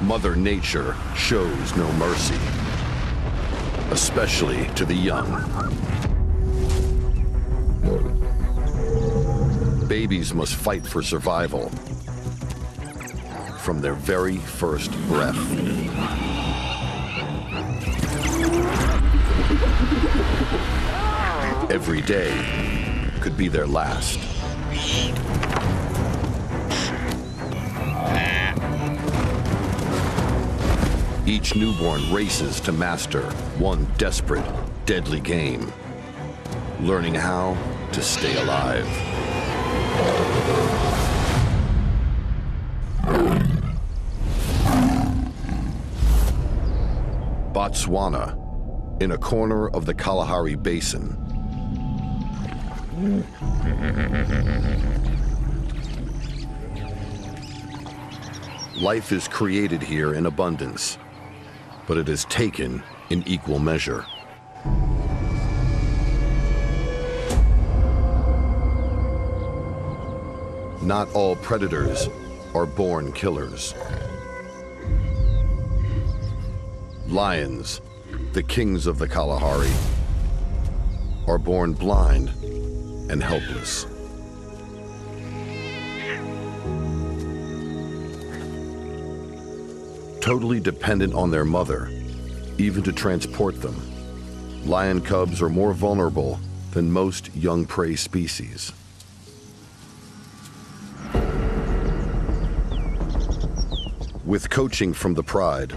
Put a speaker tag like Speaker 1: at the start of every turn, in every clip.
Speaker 1: Mother Nature shows no mercy, especially to the young. Babies must fight for survival from their very first breath. Every day could be their last. Each newborn races to master one desperate, deadly game, learning how to stay alive. Botswana, in a corner of the Kalahari Basin. Life is created here in abundance, but it is taken in equal measure. Not all predators are born killers. Lions, the kings of the Kalahari, are born blind and helpless. Totally dependent on their mother, even to transport them, lion cubs are more vulnerable than most young prey species. With coaching from the pride,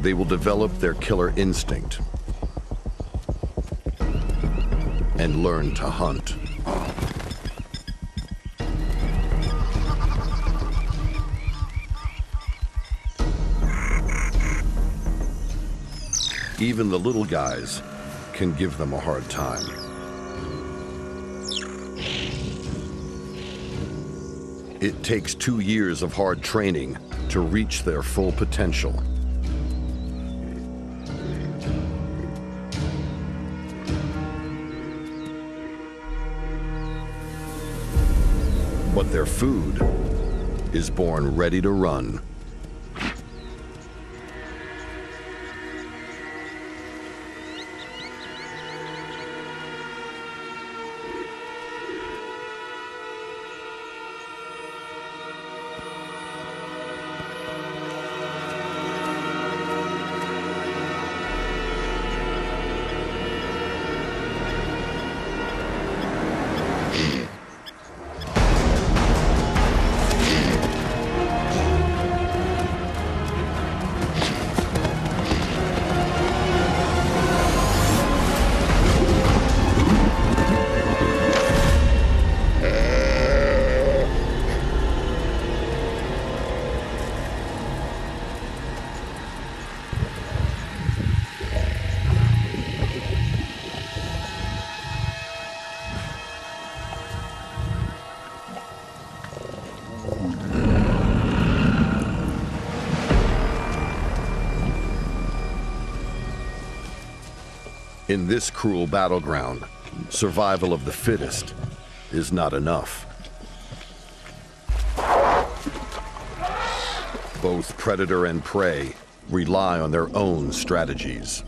Speaker 1: they will develop their killer instinct and learn to hunt. Even the little guys can give them a hard time. It takes 2 years of hard training to reach their full potential. But their food is born ready to run. In this cruel battleground, survival of the fittest is not enough. Both predator and prey rely on their own strategies.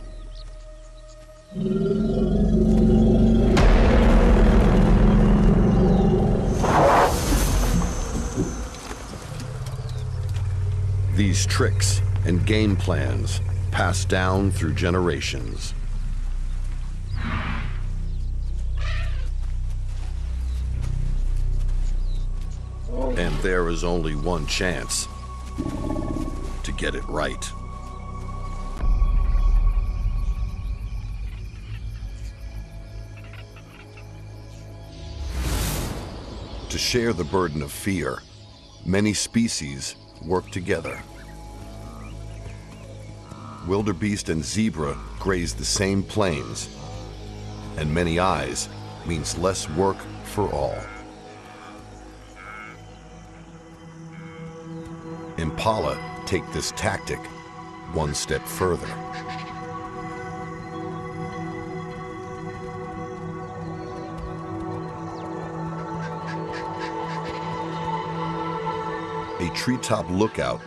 Speaker 1: These tricks and game plans pass down through generations. And there is only one chance to get it right. To share the burden of fear, many species work together. Wildebeest and zebra graze the same plains, and many eyes means less work for all. Impala take this tactic one step further. A treetop lookout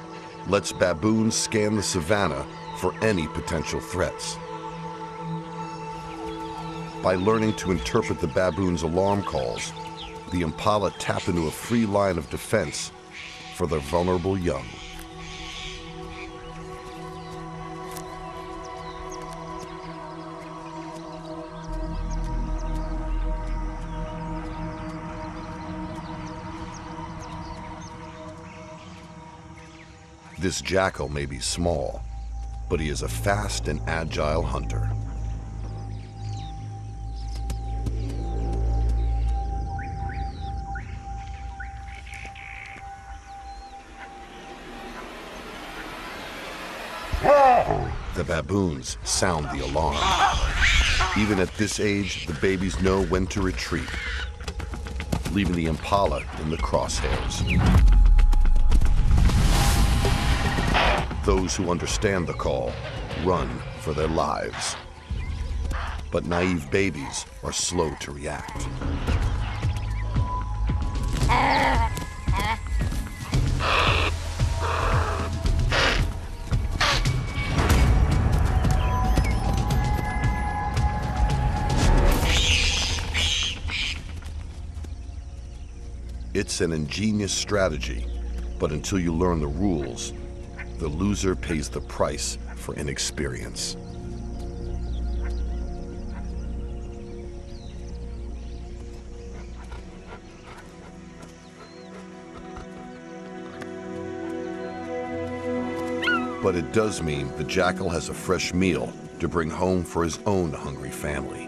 Speaker 1: lets baboons scan the savanna for any potential threats. By learning to interpret the baboon's alarm calls, the impala tap into a free line of defense for their vulnerable young. This jackal may be small, but he is a fast and agile hunter. The baboons sound the alarm. Even at this age, the babies know when to retreat, leaving the impala in the crosshairs. Those who understand the call run for their lives. But naive babies are slow to react. It's an ingenious strategy, but until you learn the rules, the loser pays the price for inexperience. But it does mean the jackal has a fresh meal to bring home for his own hungry family.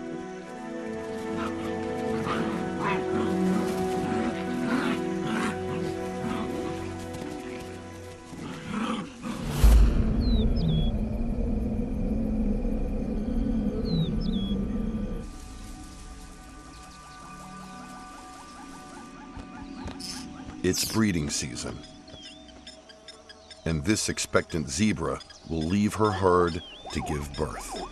Speaker 1: It's breeding season, and this expectant zebra will leave her herd to give birth.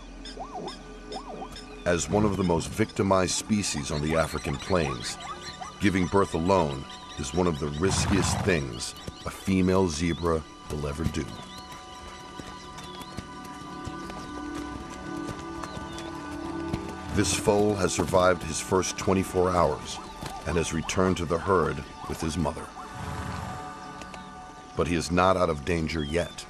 Speaker 1: As one of the most victimized species on the African plains, giving birth alone is one of the riskiest things a female zebra will ever do. This foal has survived his first 24 hours and has returned to the herd with his mother. But he is not out of danger yet.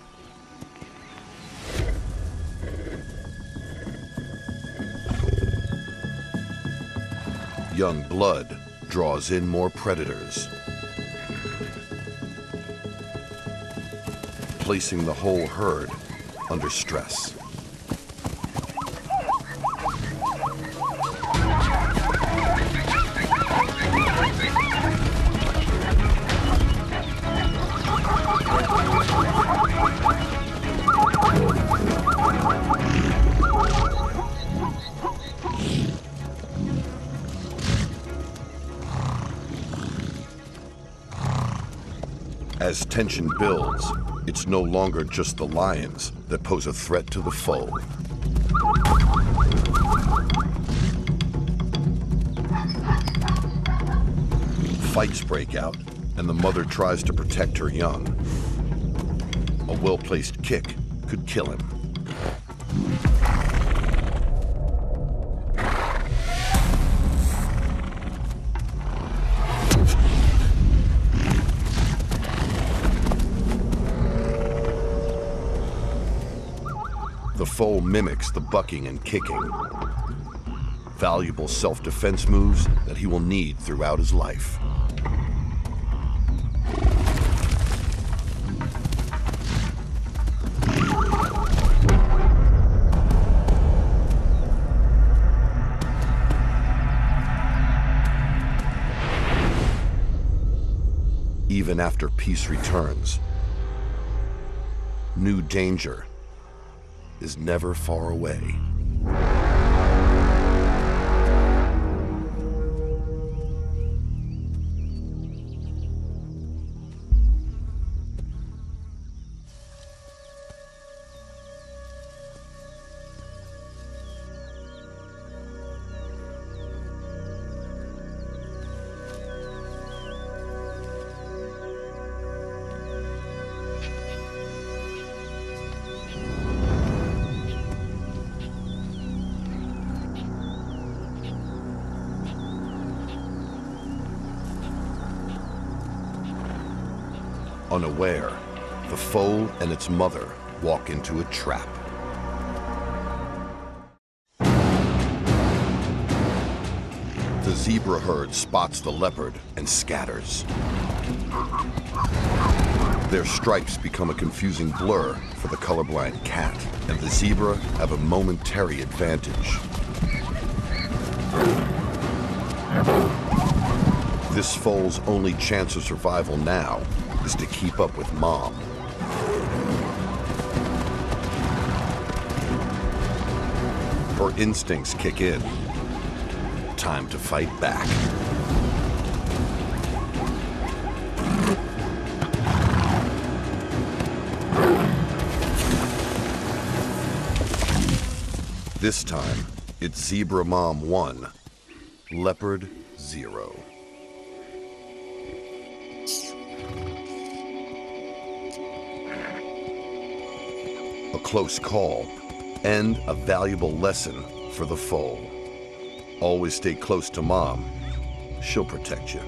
Speaker 1: Young blood draws in more predators, placing the whole herd under stress. As tension builds, it's no longer just the lions that pose a threat to the foe. Fights break out, and the mother tries to protect her young. A well-placed kick could kill him. The foal mimics the bucking and kicking, valuable self-defense moves that he will need throughout his life. Even after peace returns, new danger is never far away. Unaware, the foal and its mother walk into a trap. The zebra herd spots the leopard and scatters. Their stripes become a confusing blur for the colorblind cat, and the zebra have a momentary advantage. This foal's only chance of survival now is to keep up with mom. Her instincts kick in. Time to fight back. This time, it's Zebra Mom 1, Leopard 0. A close call and a valuable lesson for the foal. Always stay close to mom. She'll protect you.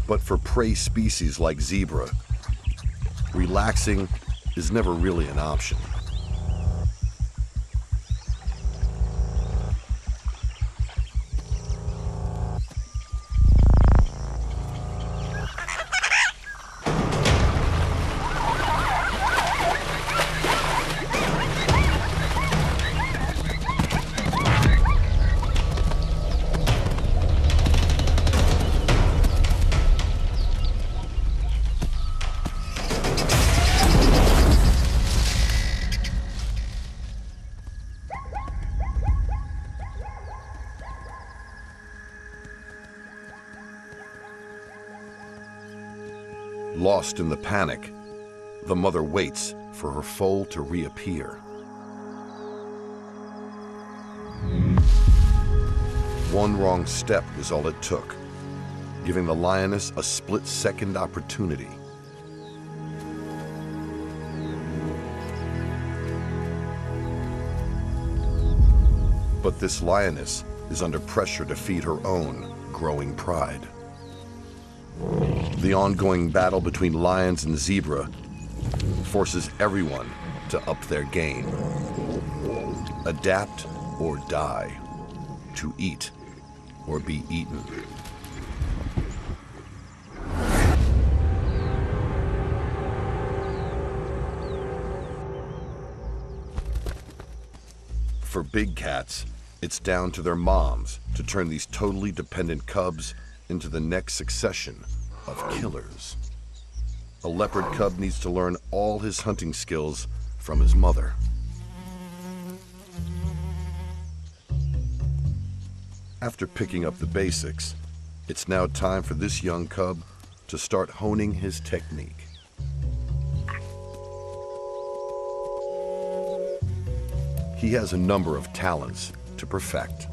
Speaker 1: But for prey species like zebra, relaxing is never really an option. Lost in the panic, the mother waits for her foal to reappear. One wrong step was all it took, giving the lioness a split-second opportunity. But this lioness is under pressure to feed her own growing pride. The ongoing battle between lions and zebra forces everyone to up their game. Adapt or die. To eat or be eaten. For big cats, it's down to their moms to turn these totally dependent cubs into the next succession of killers. A leopard cub needs to learn all his hunting skills from his mother. After picking up the basics, it's now time for this young cub to start honing his technique. He has a number of talents to perfect.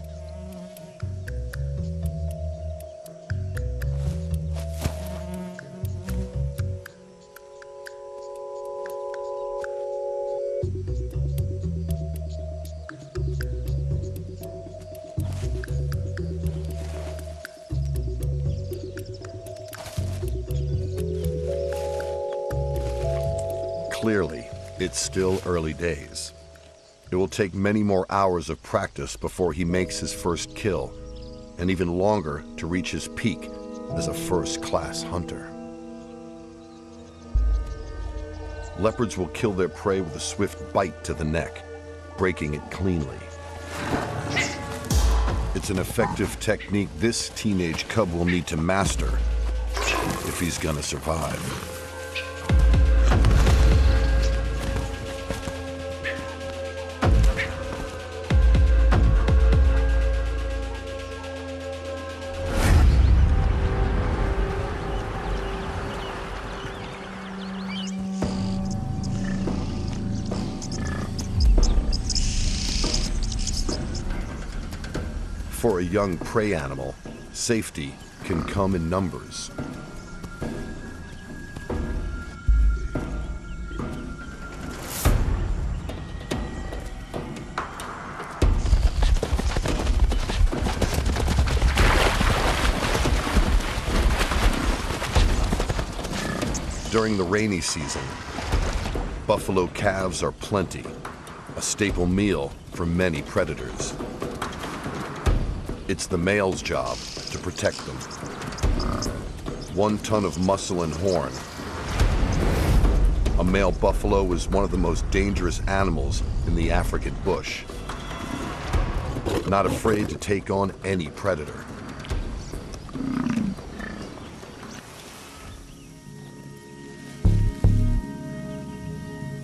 Speaker 1: Clearly, it's still early days. It will take many more hours of practice before he makes his first kill, and even longer to reach his peak as a first-class hunter. Leopards will kill their prey with a swift bite to the neck, breaking it cleanly. It's an effective technique this teenage cub will need to master if he's gonna survive. For a young prey animal, safety can come in numbers. During the rainy season, buffalo calves are plenty, a staple meal for many predators. It's the male's job to protect them. 1 ton of muscle and horn. A male buffalo is one of the most dangerous animals in the African bush. Not afraid to take on any predator.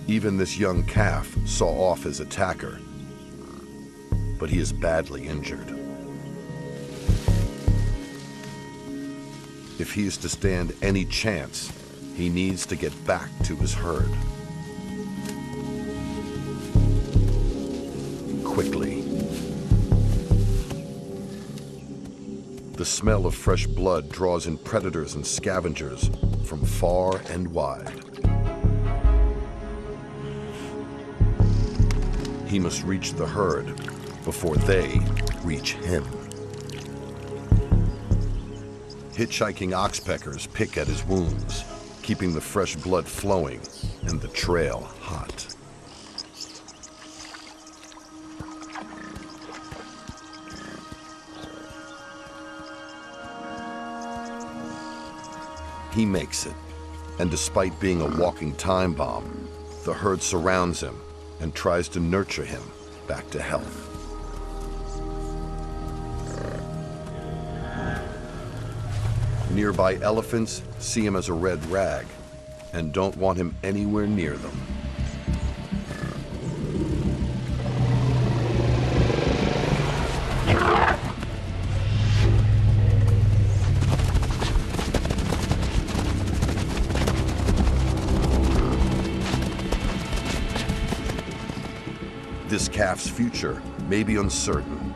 Speaker 1: Even this young calf saw off his attacker, but he is badly injured. If he is to stand any chance, he needs to get back to his herd. Quickly. The smell of fresh blood draws in predators and scavengers from far and wide. He must reach the herd before they reach him. Hitchhiking oxpeckers pick at his wounds, keeping the fresh blood flowing and the trail hot. He makes it, and despite being a walking time bomb, the herd surrounds him and tries to nurture him back to health. Nearby elephants see him as a red rag and don't want him anywhere near them. This calf's future may be uncertain,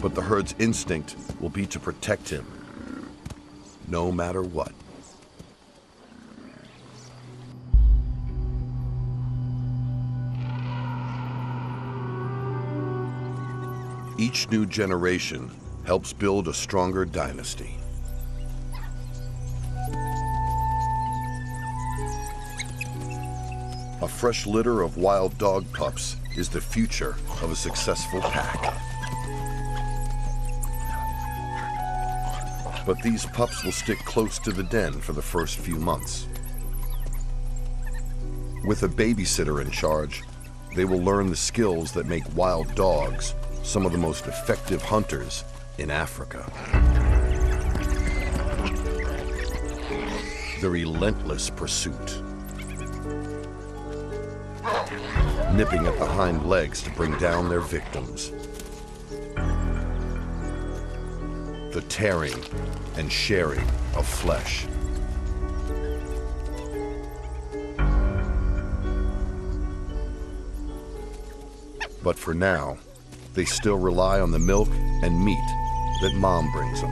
Speaker 1: but the herd's instinct will be to protect him, no matter what. Each new generation helps build a stronger dynasty. A fresh litter of wild dog pups is the future of a successful pack. But these pups will stick close to the den for the first few months. With a babysitter in charge, they will learn the skills that make wild dogs some of the most effective hunters in Africa. The relentless pursuit. Nipping at the hind legs to bring down their victims. The tearing and sharing of flesh. But for now, they still rely on the milk and meat that Mom brings them.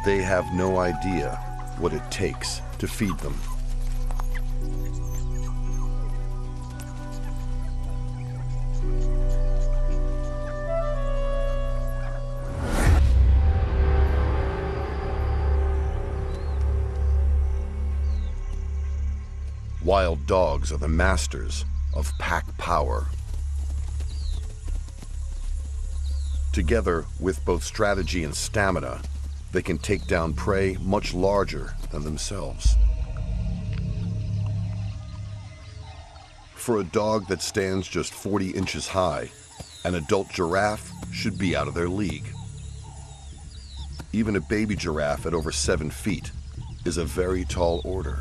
Speaker 1: They have no idea what it takes to feed them. Wild dogs are the masters of pack power. Together, with both strategy and stamina, they can take down prey much larger than themselves. For a dog that stands just 40 inches high, an adult giraffe should be out of their league. Even a baby giraffe at over 7 feet is a very tall order.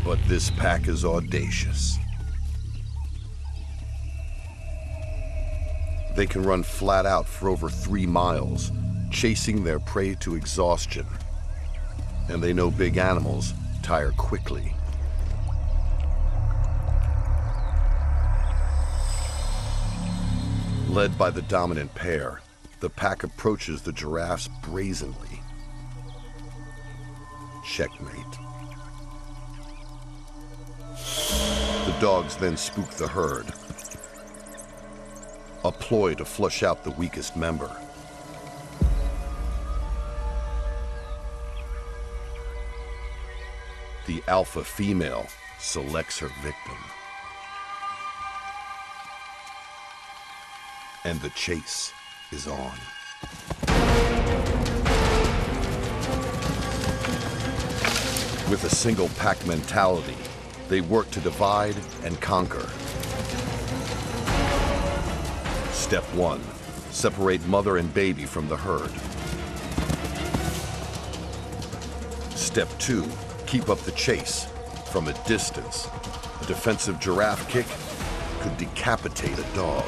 Speaker 1: But this pack is audacious. They can run flat out for over 3 miles, chasing their prey to exhaustion. And they know big animals tire quickly. Led by the dominant pair, the pack approaches the giraffes brazenly. Checkmate. The dogs then spook the herd, a ploy to flush out the weakest member. The alpha female selects her victim. And the chase is on. With a single pack mentality, they work to divide and conquer. Step 1, separate mother and baby from the herd. Step 2, keep up the chase. From a distance, a defensive giraffe kick could decapitate a dog.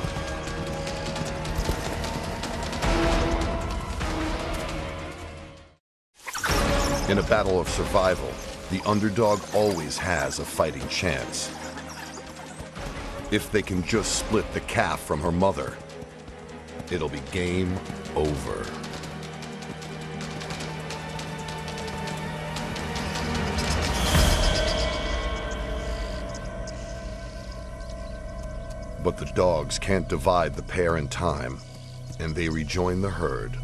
Speaker 1: In a battle of survival, the underdog always has a fighting chance. If they can just split the calf from her mother, it'll be game over. But the dogs can't divide the pair in time, and they rejoin the herd.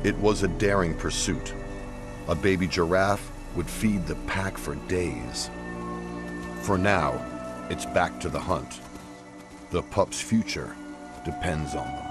Speaker 1: It was a daring pursuit. A baby giraffe would feed the pack for days. For now, it's back to the hunt. The pup's future depends on them.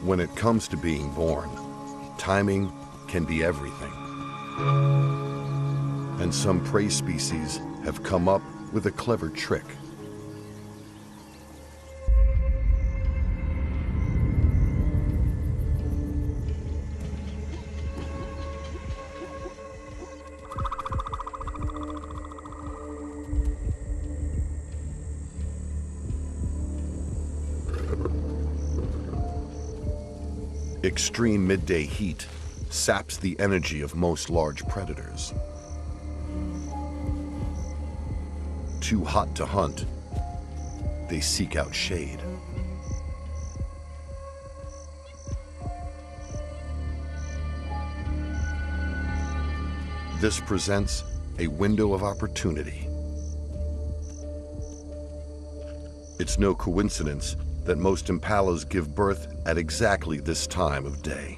Speaker 1: When it comes to being born, timing can be everything. And some prey species have come up with a clever trick. Extreme midday heat saps the energy of most large predators. Too hot to hunt, they seek out shade. This presents a window of opportunity. It's no coincidence that most impalas give birth at exactly this time of day.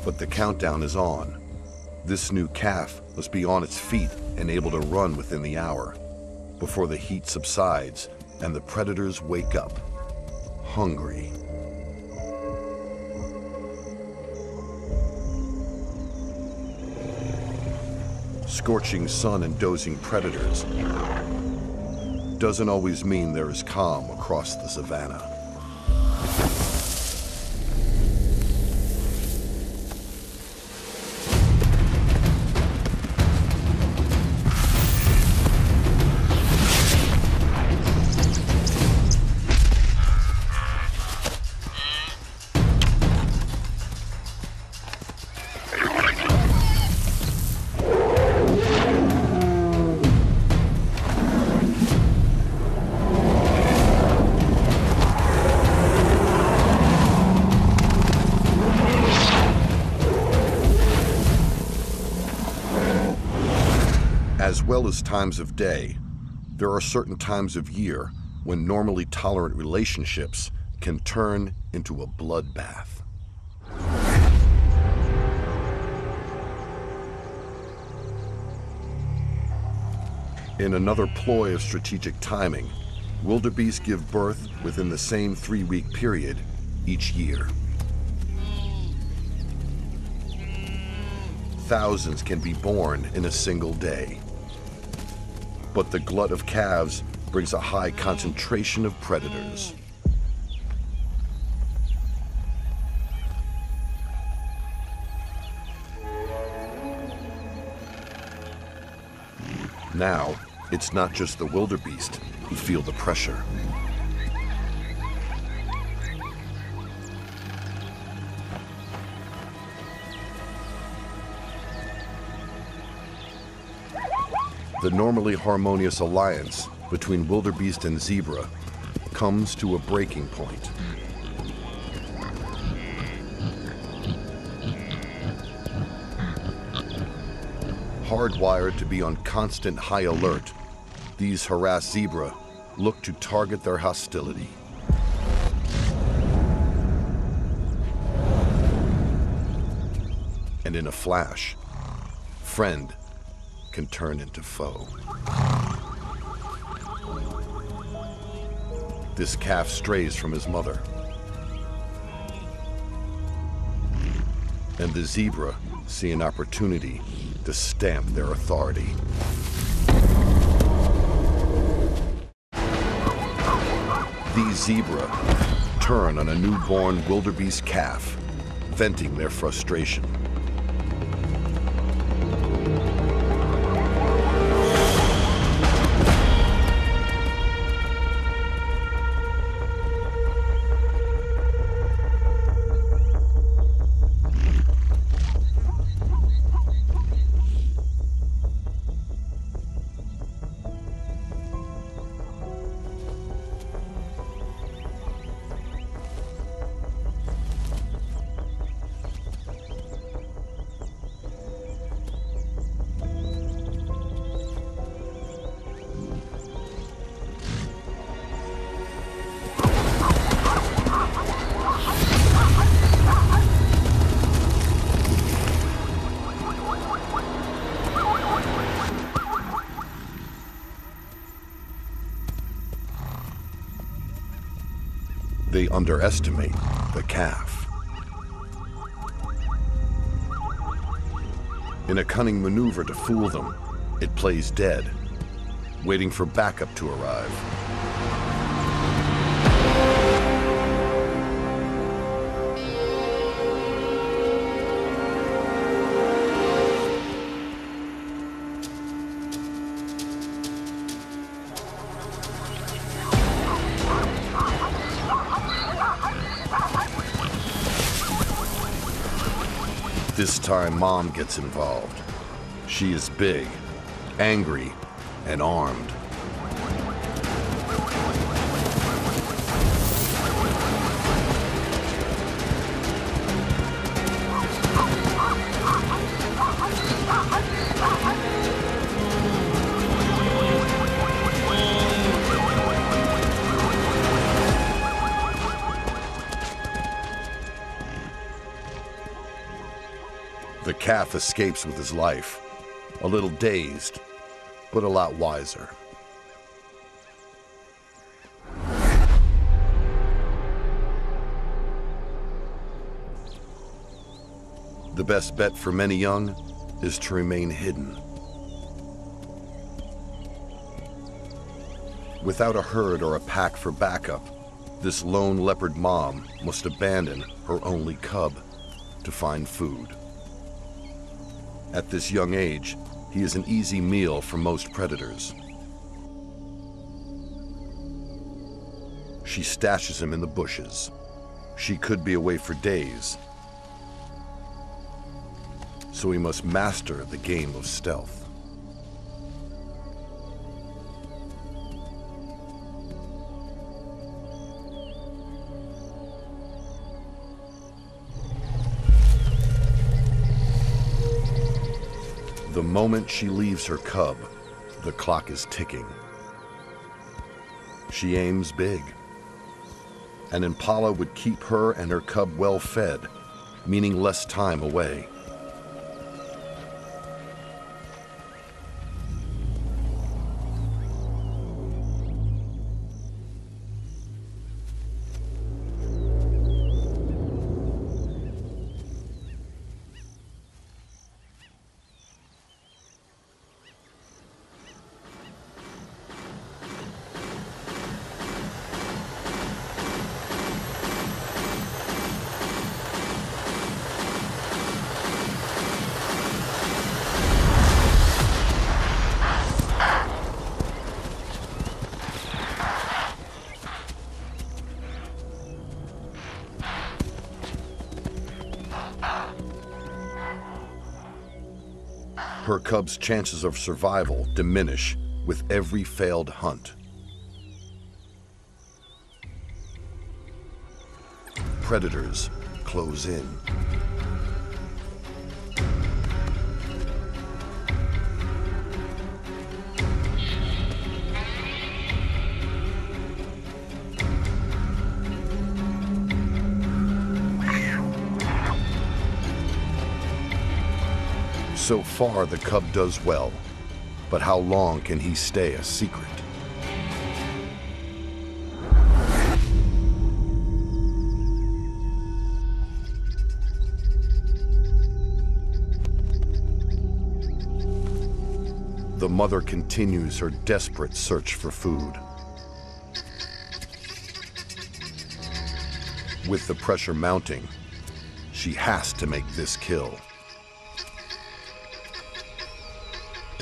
Speaker 1: But the countdown is on. This new calf must be on its feet and able to run within the hour, before the heat subsides and the predators wake up, hungry. Scorching sun and dozing predators doesn't always mean there is calm across the savannah. As well as times of day, there are certain times of year when normally tolerant relationships can turn into a bloodbath. In another ploy of strategic timing, wildebeest give birth within the same 3-week period each year. Thousands can be born in a single day. But the glut of calves brings a high concentration of predators. Now, it's not just the wildebeest who feel the pressure. The normally harmonious alliance between wildebeest and zebra comes to a breaking point. Hardwired to be on constant high alert, these harassed zebra look to target their hostility. And in a flash, friend can turn into foe. This calf strays from his mother, and the zebra see an opportunity to stamp their authority. These zebra turn on a newborn wildebeest calf, venting their frustration. They underestimate the calf. In a cunning maneuver to fool them, it plays dead, waiting for backup to arrive. This time, Mom gets involved. She is big, angry, and armed. The calf escapes with his life, a little dazed, but a lot wiser. The best bet for many young is to remain hidden. Without a herd or a pack for backup, this lone leopard mom must abandon her only cub to find food. At this young age, he is an easy meal for most predators. She stashes him in the bushes. She could be away for days, so he must master the game of stealth. The moment she leaves her cub, the clock is ticking. She aims big. An impala would keep her and her cub well fed, meaning less time away. Her cub's chances of survival diminish with every failed hunt. predators close in. So far, the cub does well, but how long can he stay a secret? The mother continues her desperate search for food. With the pressure mounting, she has to make this kill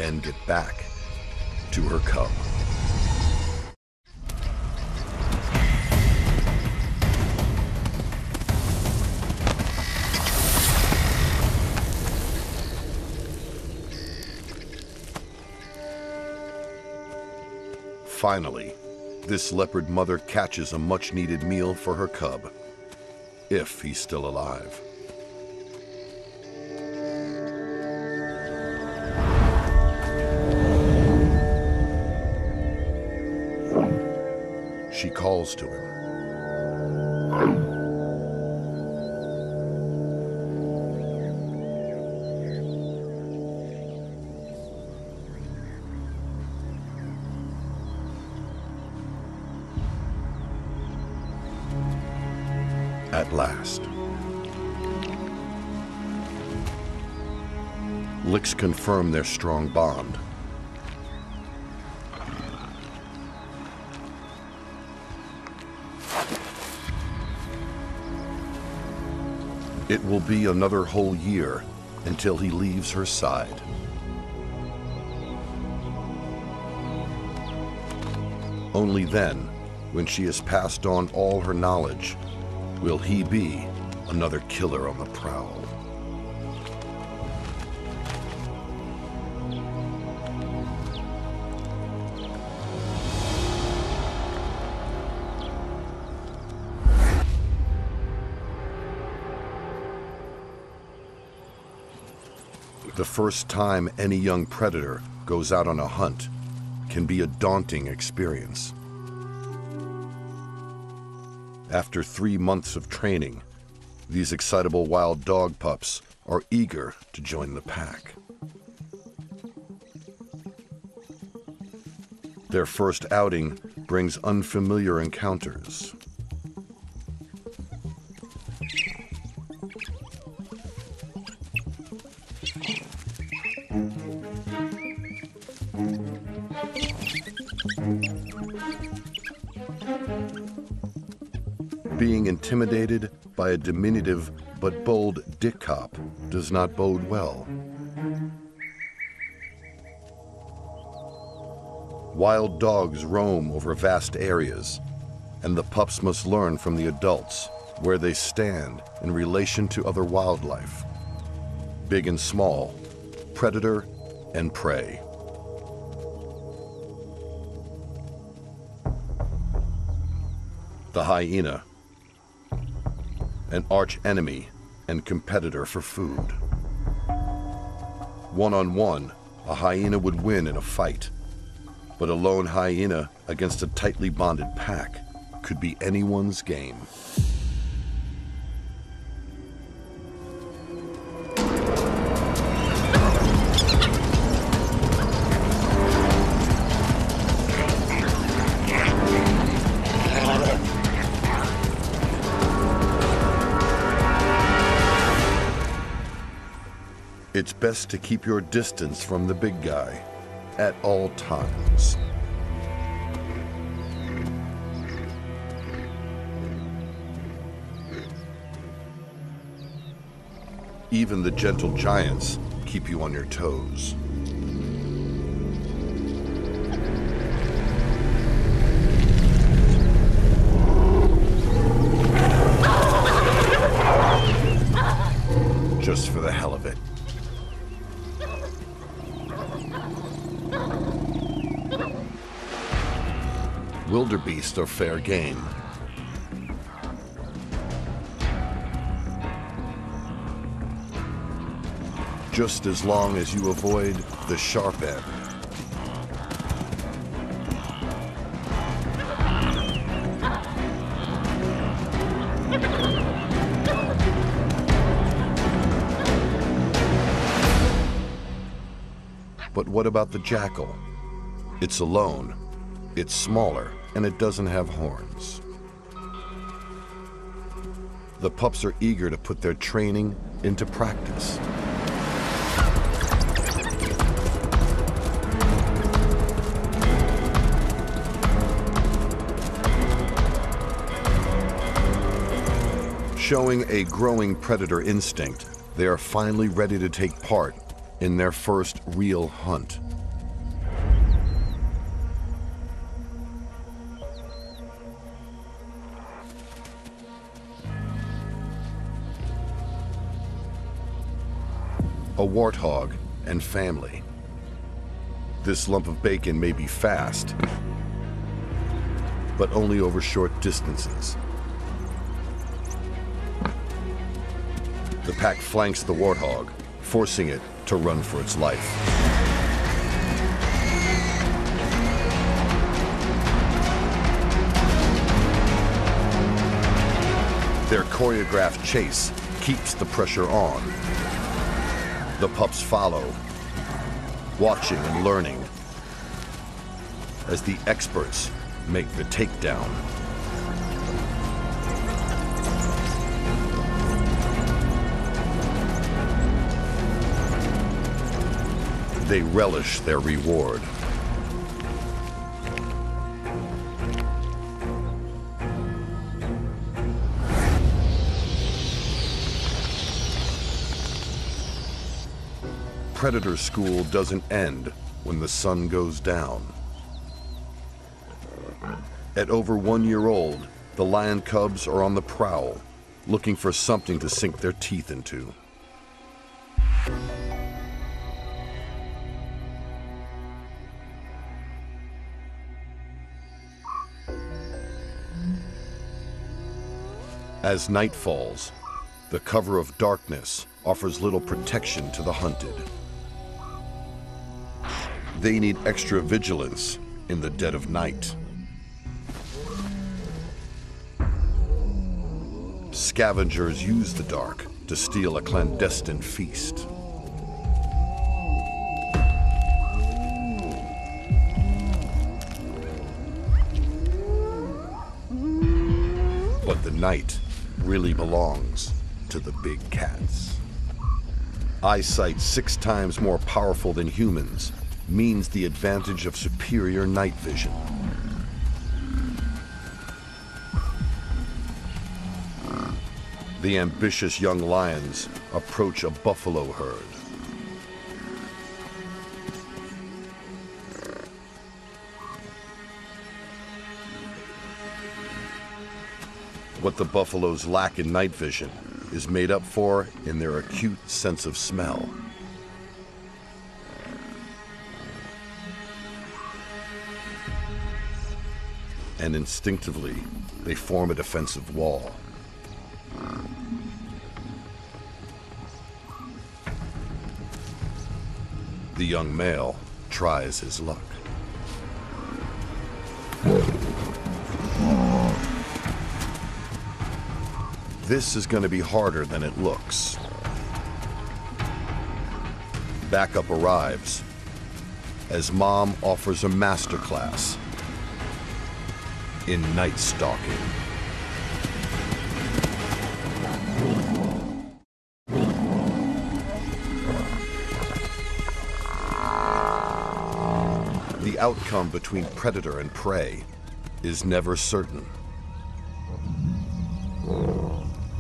Speaker 1: and get back to her cub. Finally, this leopard mother catches a much-needed meal for her cub, if he's still alive. She calls to him. At last. Licks confirm their strong bond. It will be another whole year until he leaves her side. Only then, when she has passed on all her knowledge, will he be another killer on the prowl. The first time any young predator goes out on a hunt can be a daunting experience. After 3 months of training, these excitable wild dog pups are eager to join the pack. Their first outing brings unfamiliar encounters. Being intimidated by a diminutive but bold dick cop does not bode well. Wild dogs roam over vast areas, and the pups must learn from the adults where they stand in relation to other wildlife, big and small, predator and prey. The hyena, an arch enemy and competitor for food. One-on-one, a hyena would win in a fight, but a lone hyena against a tightly bonded pack could be anyone's game. It's best to keep your distance from the big guy at all times. Even the gentle giants keep you on your toes. Just for the hell of it. Wildebeest are fair game. just as long as you avoid the sharp end. But what about the jackal? It's alone, it's smaller, and it doesn't have horns. The pups are eager to put their training into practice. Showing a growing predator instinct, they are finally ready to take part in their first real hunt. A warthog and family. This lump of bacon may be fast, but only over short distances. The pack flanks the warthog, forcing it to run for its life. Their choreographed chase keeps the pressure on. The pups follow, watching and learning as the experts make the takedown. They relish their reward. Predator school doesn't end when the sun goes down. At over 1 year old, the lion cubs are on the prowl, looking for something to sink their teeth into. As night falls, the cover of darkness offers little protection to the hunted. They need extra vigilance in the dead of night. Scavengers use the dark to steal a clandestine feast. But the night really belongs to the big cats. Eyesight 6 times more powerful than humans means the advantage of superior night vision. The ambitious young lions approach a buffalo herd. What the buffaloes lack in night vision is made up for in their acute sense of smell. And instinctively, they form a defensive wall. The young male tries his luck. This is going to be harder than it looks. Backup arrives as Mom offers a masterclass in night stalking. The outcome between predator and prey is never certain.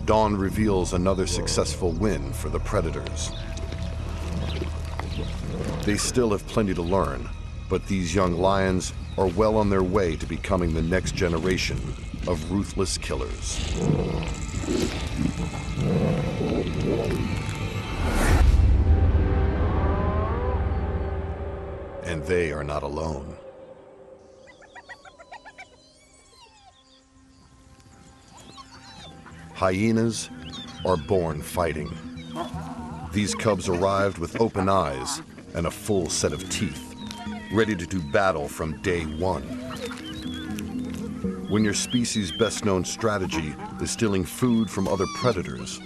Speaker 1: Dawn reveals another successful win for the predators. They still have plenty to learn, but these young lions are well on their way to becoming the next generation of ruthless killers. And they are not alone. Hyenas are born fighting. These cubs arrived with open eyes and a full set of teeth, ready to do battle from day one. When your species' best-known strategy is stealing food from other predators,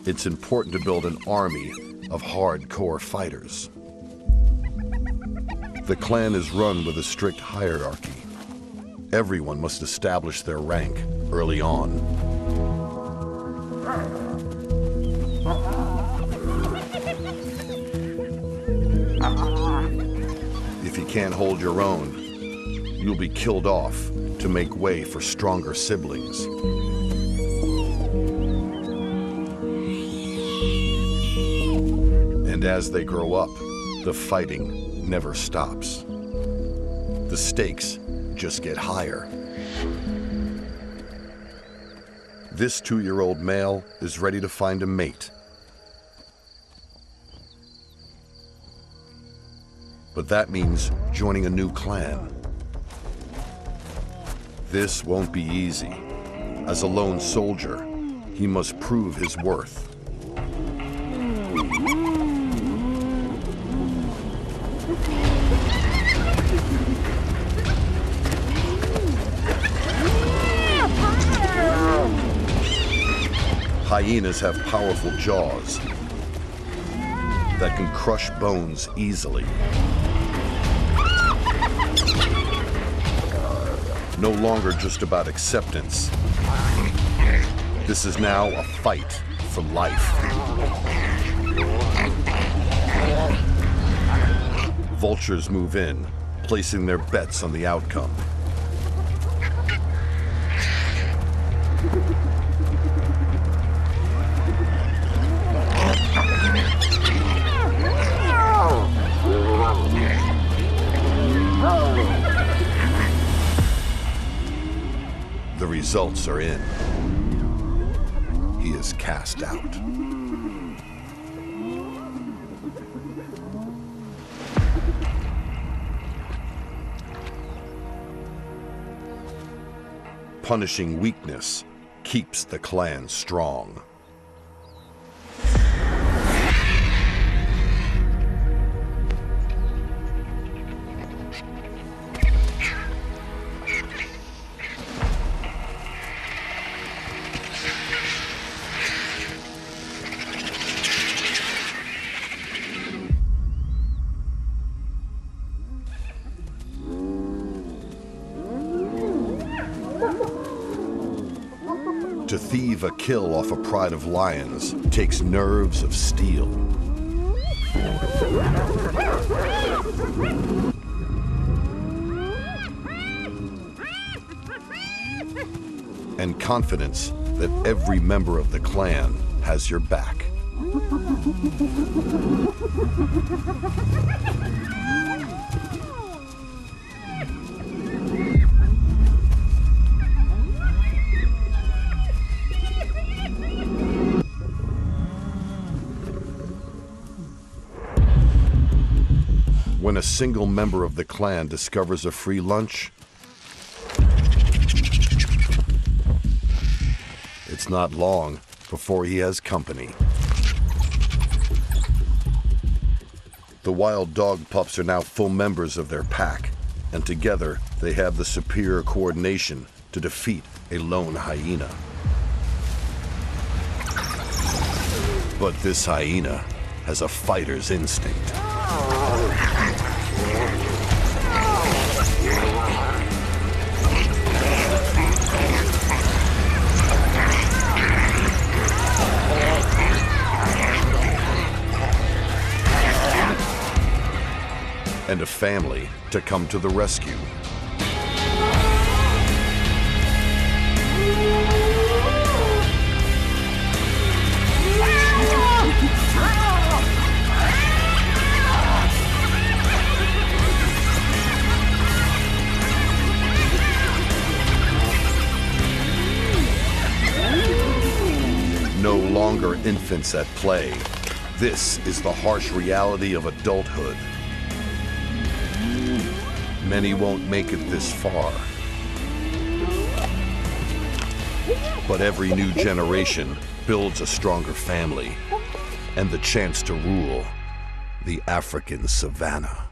Speaker 1: it's important to build an army of hardcore fighters. The clan is run with a strict hierarchy. Everyone must establish their rank early on. If you can't hold your own, you'll be killed off to make way for stronger siblings. And as they grow up, the fighting never stops. The stakes just get higher. This 2-year-old male is ready to find a mate. But that means joining a new clan. This won't be easy. As a lone soldier, he must prove his worth. Hyenas have powerful jaws that can crush bones easily. No longer just about acceptance. This is now a fight for life. Vultures move in, placing their bets on the outcome. The results are in. He is cast out. Punishing weakness keeps the clan strong. To thieve a kill off a pride of lions takes nerves of steel. And confidence that every member of the clan has your back. When a single member of the clan discovers a free lunch, it's not long before he has company. The wild dog pups are now full members of their pack, and together they have the superior coordination to defeat a lone hyena. But this hyena has a fighter's instinct. And a family to come to the rescue. No longer infants at play. This is the harsh reality of adulthood. Many won't make it this far. But every new generation builds a stronger family and the chance to rule the African savanna.